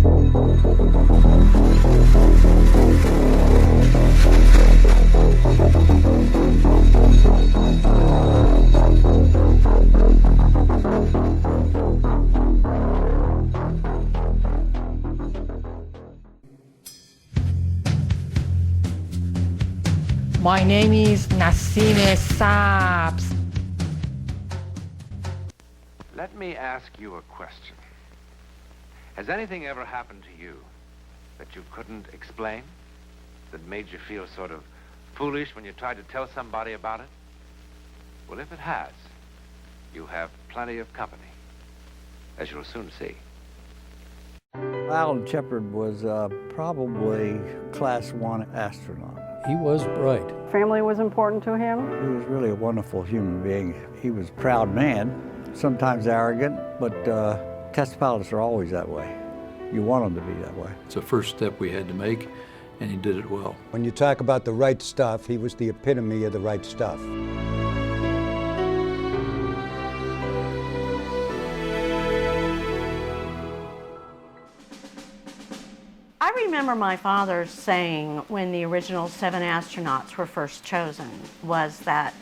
My name is Nassine Saps. Let me ask you a question. Has anything ever happened to you that you couldn't explain? That made you feel sort of foolish when you tried to tell somebody about it? Well, if it has, you have plenty of company, as you'll soon see. Alan Shepard was probably Class 1 astronaut. He was bright. Family was important to him. He was really a wonderful human being. He was a proud man, sometimes arrogant, but test pilots are always that way. You want them to be that way. It's the first step we had to make, and he did it well. When you talk about the right stuff, he was the epitome of the right stuff. I remember my father saying when the original 7 astronauts were first chosen was that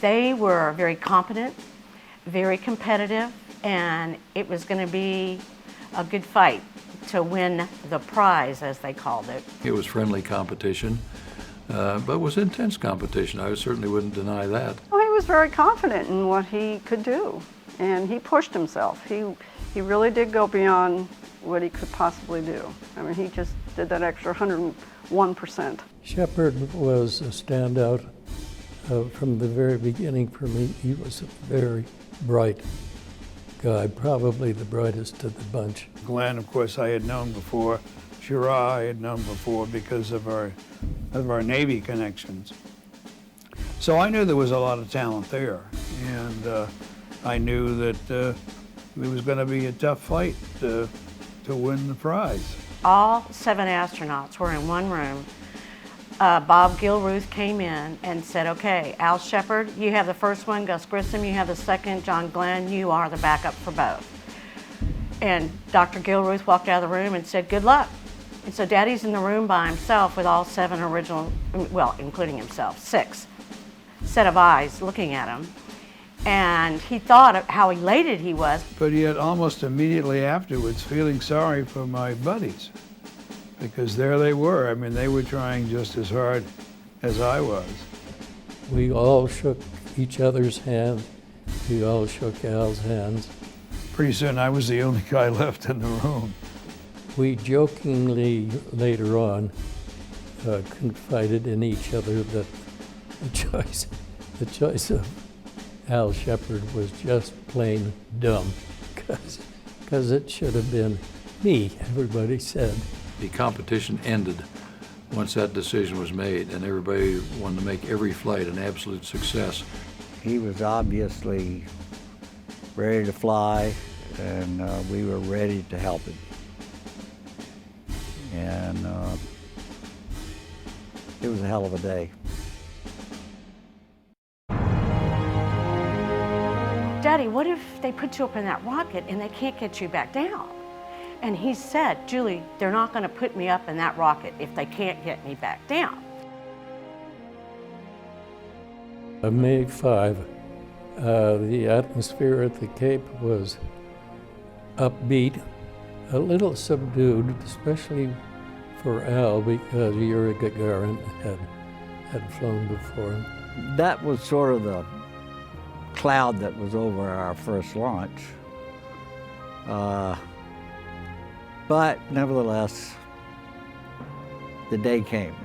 they were very competent, very competitive, and it was going to be a good fight to win the prize, as they called it. It was friendly competition, but it was intense competition. I certainly wouldn't deny that. Well, he was very confident in what he could do, and he pushed himself. He really did go beyond what he could possibly do. I mean, he just did that extra 101%. Shepard was a standout from the very beginning for me. He was a very bright guy, probably the brightest of the bunch. Glenn, of course, I had known before. Shira, I had known before because of our Navy connections. So I knew there was a lot of talent there, and I knew that it was going to be a tough fight to win the prize. All 7 astronauts were in one room. Bob Gilruth came in and said, okay, Al Shepard, you have the first one, Gus Grissom, you have the second, John Glenn, you are the backup for both. And Dr. Gilruth walked out of the room and said, good luck. And so Daddy's in the room by himself with all 7 original, well, including himself, 6 set of eyes looking at him. And he thought of how elated he was. But yet almost immediately afterwards feeling sorry for my buddies, because there they were. I mean, they were trying just as hard as I was. We all shook each other's hands. We all shook Al's hands. Pretty soon I was the only guy left in the room. We jokingly later on confided in each other that the choice of Al Shepard was just plain dumb, because it should have been me, everybody said. The competition ended once that decision was made, and everybody wanted to make every flight an absolute success. He was obviously ready to fly, and we were ready to help him. And it was a hell of a day. Daddy, what if they put you up in that rocket and they can't get you back down? And he said, Julie, they're not going to put me up in that rocket if they can't get me back down. On May 5, the atmosphere at the Cape was upbeat, a little subdued, especially for Al, because Yuri Gagarin had flown before him. That was sort of the cloud that was over our first launch. But nevertheless, the day came.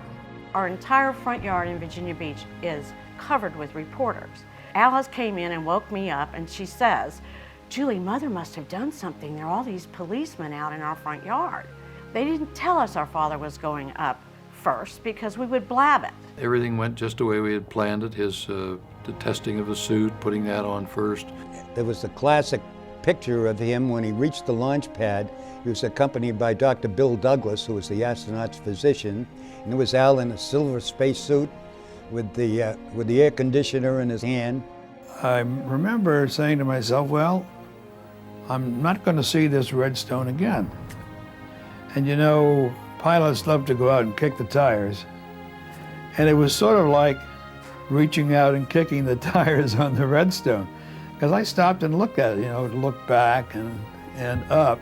Our entire front yard in Virginia Beach is covered with reporters. Alice came in and woke me up, and she says, Julie, Mother must have done something. There are all these policemen out in our front yard. They didn't tell us our father was going up first because we would blab it. Everything went just the way we had planned it. The testing of the suit, putting that on first. There was a classic picture of him when he reached the launch pad. He was accompanied by Dr. Bill Douglas, who was the astronaut's physician, and there was Al in a silver spacesuit with the air conditioner in his hand. I remember saying to myself, well, I'm not going to see this Redstone again. And you know, pilots love to go out and kick the tires. And it was sort of like reaching out and kicking the tires on the Redstone. Because I stopped and looked at it, you know, looked back and up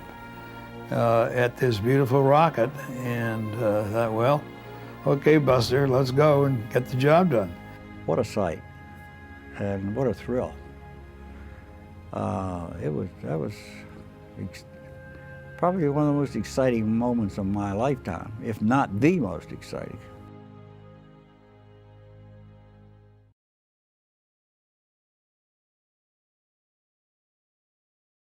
at this beautiful rocket, and thought, well, okay, Buster, let's go and get the job done. What a sight, and what a thrill. That was probably one of the most exciting moments of my lifetime, if not the most exciting.